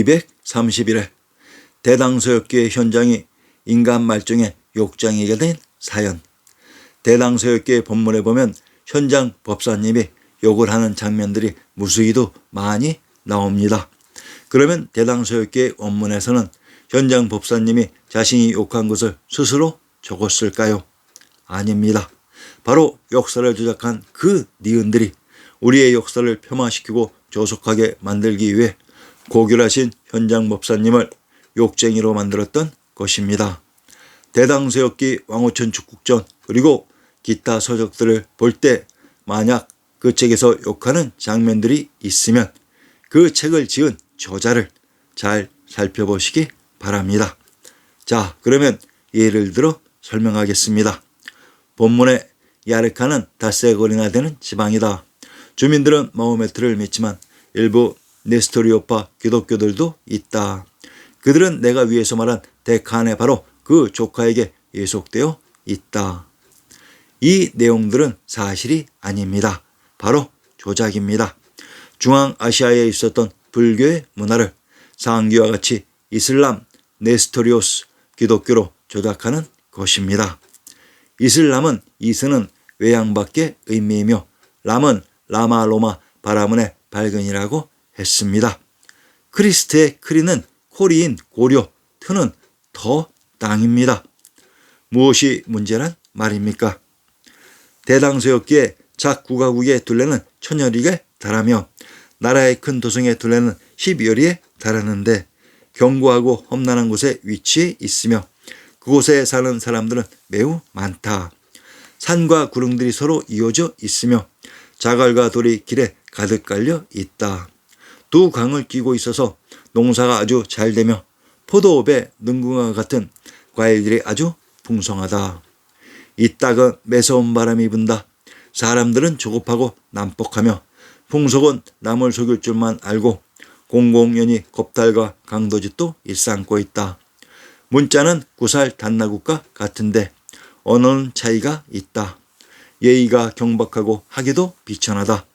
231회 대당서역교회 현장이 인간 말종의 욕장이게 된 사연. 대당서역교회 본문에 보면 현장 법사님이 욕을 하는 장면들이 무수히도 많이 나옵니다. 그러면 대당서역교회 원문에서는 현장 법사님이 자신이 욕한 것을 스스로 적었을까요? 아닙니다. 바로 역사를 조작한 그 니은들이 우리의 역사를 폄하시키고 조속하게 만들기 위해 고결하신 현장 법사님을 욕쟁이로 만들었던 것입니다. 대당서역기 왕호천 축국전 그리고 기타 서적들을 볼 때 만약 그 책에서 욕하는 장면들이 있으면 그 책을 지은 저자를 잘 살펴보시기 바랍니다. 자, 그러면 예를 들어 설명하겠습니다. 본문의 야르카는 닷새거리나 되는 지방이다. 주민들은 마호메트를 믿지만 일부 네스토리오파 기독교들도 있다. 그들은 내가 위에서 말한 데칸에 바로 그 조카에게 예속되어 있다. 이 내용들은 사실이 아닙니다. 바로 조작입니다. 중앙아시아에 있었던 불교의 문화를 상기와 같이 이슬람, 네스토리오스, 기독교로 조작하는 것입니다. 이슬람은 이스는 외양밖의 의미이며 람은 라마 로마 바라문의 발근이라고 했습니다. 크리스트의 크리는 코리인 고려, 트는 더 땅입니다. 무엇이 문제란 말입니까? 대당서역기의 작국가국의 둘레는 천여리에 달하며 나라의 큰 도성의 둘레는 12여리에 달하는데 견고하고 험난한 곳에 위치해 있으며 그곳에 사는 사람들은 매우 많다. 산과 구릉들이 서로 이어져 있으며 자갈과 돌이 길에 가득 깔려 있다. 두 강을 끼고 있어서 농사가 아주 잘 되며 포도업에 능궁과 같은 과일들이 아주 풍성하다. 이 땅은 매서운 바람이 분다. 사람들은 조급하고 난폭하며 풍속은 남을 속일 줄만 알고 공공연히 겁탈과 강도짓도 일삼고 있다. 문자는 구살 단나국과 같은데 언어는 차이가 있다. 예의가 경박하고 하기도 비천하다.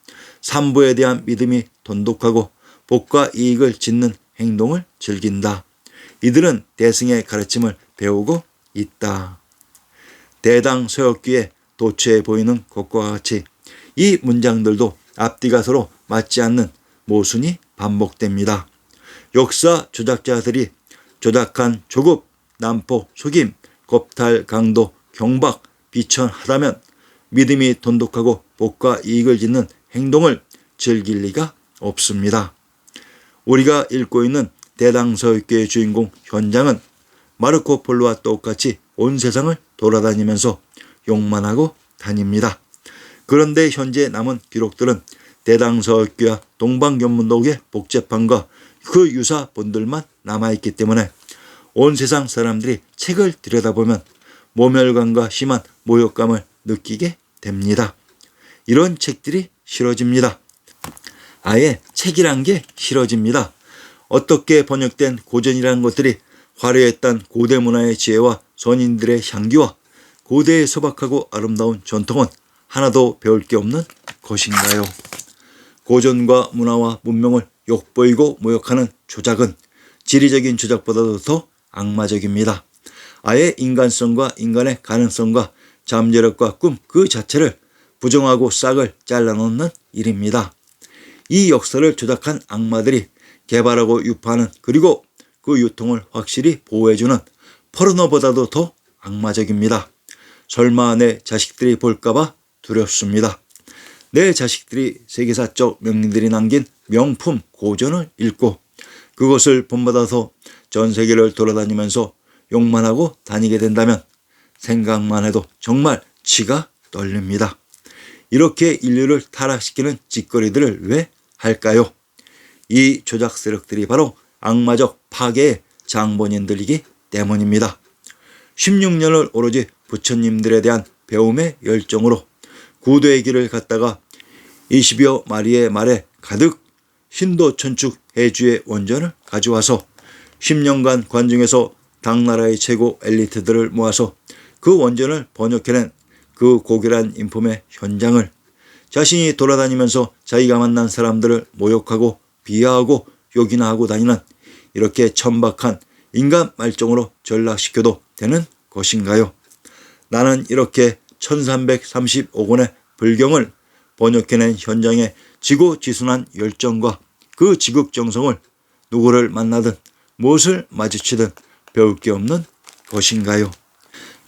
삼부에 대한 믿음이 돈독하고 복과 이익을 짓는 행동을 즐긴다. 이들은 대승의 가르침을 배우고 있다. 대당서역기에 도처에 보이는 것과 같이 이 문장들도 앞뒤가 서로 맞지 않는 모순이 반복됩니다. 역사 조작자들이 조작한 조급, 난폭, 속임, 겁탈, 강도, 경박, 비천하다면 믿음이 돈독하고 복과 이익을 짓는 행동을 즐길 리가 없습니다. 우리가 읽고 있는 대당서역기의 주인공 현장은 마르코 폴로와 똑같이 온 세상을 돌아다니면서 욕만 하고 다닙니다. 그런데 현재 남은 기록들은 대당서역기와 동방견문록의 복제판과 그 유사 본들만 남아있기 때문에 온 세상 사람들이 책을 들여다보면 모멸감과 심한 모욕감을 느끼게 됩니다. 이런 책들이 싫어집니다. 아예 책이란 게 싫어집니다. 어떻게 번역된 고전이라는 것들이 화려했던 고대 문화의 지혜와 선인들의 향기와 고대의 소박하고 아름다운 전통은 하나도 배울 게 없는 것인가요? 고전과 문화와 문명을 욕보이고 모욕하는 조작은 지리적인 조작보다도 더 악마적입니다. 아예 인간성과 인간의 가능성과 잠재력과 꿈 그 자체를 부정하고 싹을 잘라놓는 일입니다. 이 역사를 조작한 악마들이 개발하고 유포하는 그리고 그 유통을 확실히 보호해주는 포르노보다도 더 악마적입니다. 설마 내 자식들이 볼까봐 두렵습니다. 내 자식들이 세계사적 명인들이 남긴 명품 고전을 읽고 그것을 본받아서 전 세계를 돌아다니면서 욕만 하고 다니게 된다면 생각만 해도 정말 치가 떨립니다. 이렇게 인류를 타락시키는 짓거리들을 왜 할까요? 이 조작 세력들이 바로 악마적 파괴의 장본인들이기 때문입니다. 16년을 오로지 부처님들에 대한 배움의 열정으로 구도의 길을 갔다가 20여 마리의 말에 가득 신도 천축 해주의 원전을 가져와서 10년간 관중에서 당나라의 최고 엘리트들을 모아서 그 원전을 번역해낸 그 고결한 인품의 현장을 자신이 돌아다니면서 자기가 만난 사람들을 모욕하고 비하하고 욕이나 하고 다니는 이렇게 천박한 인간 말종으로 전락시켜도 되는 것인가요? 나는 이렇게 1335권의 불경을 번역해낸 현장의 지고지순한 열정과 그 지극정성을 누구를 만나든 무엇을 마주치든 배울 게 없는 것인가요?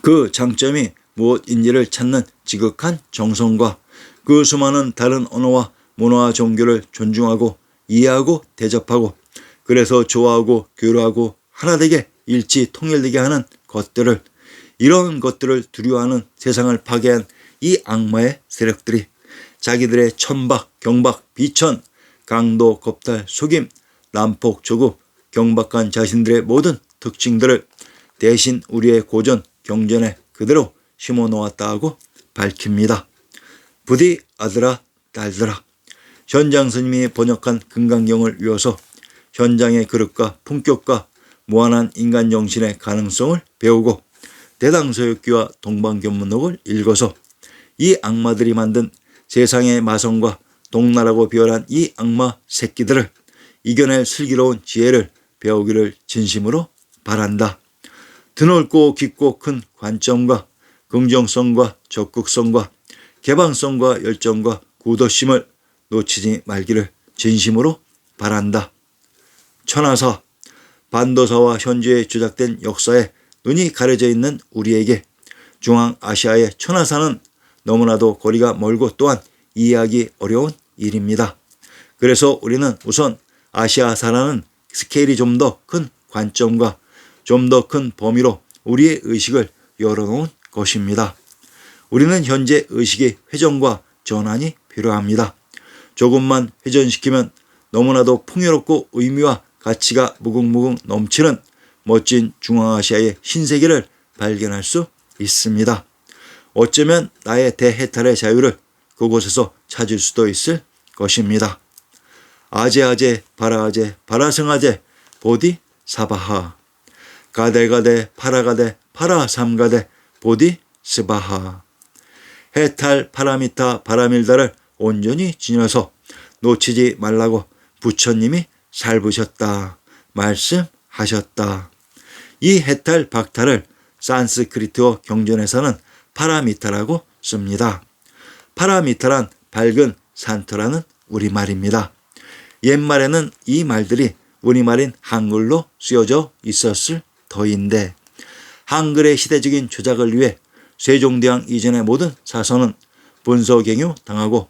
그 장점이 무엇인지를 찾는 지극한 정성과 그 수많은 다른 언어와 문화와 종교를 존중하고 이해하고 대접하고 그래서 좋아하고 교류하고 하나되게 일치 통일되게 하는 것들을 이런 것들을 두려워하는 세상을 파괴한 이 악마의 세력들이 자기들의 천박, 경박, 비천, 강도, 겁탈, 속임, 난폭, 조급, 경박한 자신들의 모든 특징들을 대신 우리의 고전, 경전에 그대로 심어놓았다 하고 밝힙니다. 부디 아들아, 딸들아, 현장 스님이 번역한 금강경을 외워서 현장의 그릇과 품격과 무한한 인간 정신의 가능성을 배우고 대당서역기와 동방견문록을 읽어서 이 악마들이 만든 세상의 마성과 동나라고 비열한 이 악마 새끼들을 이겨낼 슬기로운 지혜를 배우기를 진심으로 바란다. 드넓고 깊고 큰 관점과 긍정성과 적극성과 개방성과 열정과 굳어심을 놓치지 말기를 진심으로 바란다. 천하사, 반도사와 현지에 조작된 역사에 눈이 가려져 있는 우리에게 중앙아시아의 천하사는 너무나도 거리가 멀고 또한 이해하기 어려운 일입니다. 그래서 우리는 우선 아시아사라는 스케일이 좀 더 큰 관점과 좀 더 큰 범위로 우리의 의식을 열어놓은 것입니다. 우리는 현재 의식의 회전과 전환이 필요합니다. 조금만 회전시키면 너무나도 풍요롭고 의미와 가치가 무궁무궁 넘치는 멋진 중앙아시아의 신세계를 발견할 수 있습니다. 어쩌면 나의 대해탈의 자유를 그곳에서 찾을 수도 있을 것입니다. 아제아제 바라아제 바라성아제 보디 사바하 가데가데 파라가데 파라삼가데 보디 스바하 해탈 파라미타 바라밀다를 온전히 지녀서 놓치지 말라고 부처님이 살부셨다 말씀하셨다. 이 해탈 박탈을 산스크리트어 경전에서는 파라미타라고 씁니다. 파라미타란 밝은 산터라는 우리말입니다. 옛말에는 이 말들이 우리말인 한글로 쓰여져 있었을 터인데 한글의 시대적인 조작을 위해 세종대왕 이전의 모든 사서는 분서갱유 당하고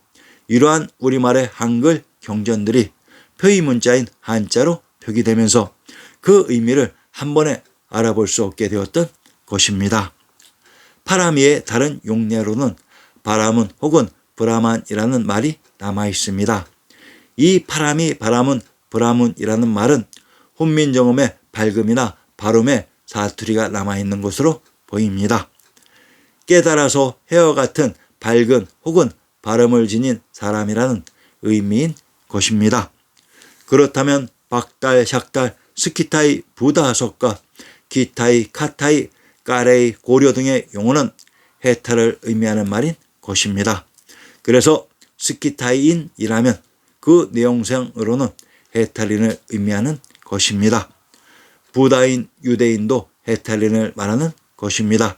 이러한 우리말의 한글 경전들이 표의문자인 한자로 표기되면서 그 의미를 한 번에 알아볼 수 없게 되었던 것입니다. 파라미의 다른 용례로는 바라문 혹은 브라만이라는 말이 남아 있습니다. 이 파라미, 바라문, 브라문이라는 말은 훈민정음의 밝음이나 발음의 사투리가 남아있는 것으로 보입니다. 깨달아서 해와 같은 밝은 혹은 발음을 지닌 사람이라는 의미인 것입니다. 그렇다면 박달, 샥달, 스키타이, 부다석과 기타이, 카타이, 까레이, 고려 등의 용어는 해탈을 의미하는 말인 것입니다. 그래서 스키타이인이라면 그 내용상으로는 해탈인을 의미하는 것입니다. 부다인, 유대인도 해탈인을 말하는 것입니다.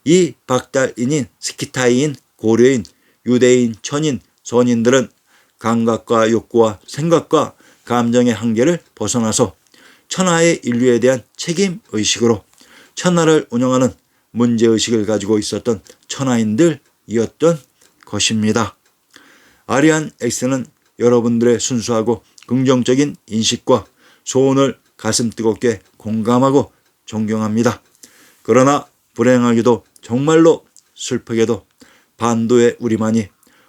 이 박달인인, 스키타이인, 고려인, 유대인, 천인, 선인들은 감각과 욕구와 생각과 감정의 한계를 벗어나서 천하의 인류에 대한 책임의식으로 천하를 운영하는 문제의식을 가지고 있었던 천하인들이었던 것입니다. 아리안 X는 여러분들의 순수하고 긍정적인 인식과 소원을 가슴 뜨겁게 공감하고 존경합니다. 그러나 불행하게도 정말로 슬프게도 반도의 우리만이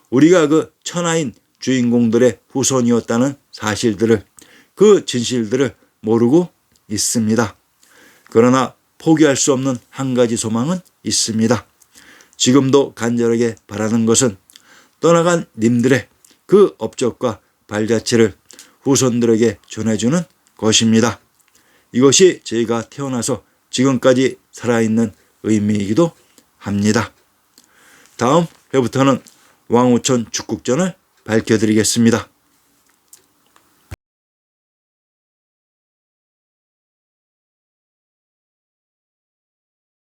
우리가 그 천하인 주인공들의 후손이었다는 사실들을 그 진실들을 모르고 있습니다. 그러나 포기할 수 없는 한 가지 소망은 있습니다. 지금도 간절하게 바라는 것은 떠나간 님들의 그 업적과 발자취를 후손들에게 전해주는 것입니다. 이것이 저희가 태어나서 지금까지 살아있는 의미이기도 합니다. 다음 회부터는 왕우천 축국전을 밝혀드리겠습니다.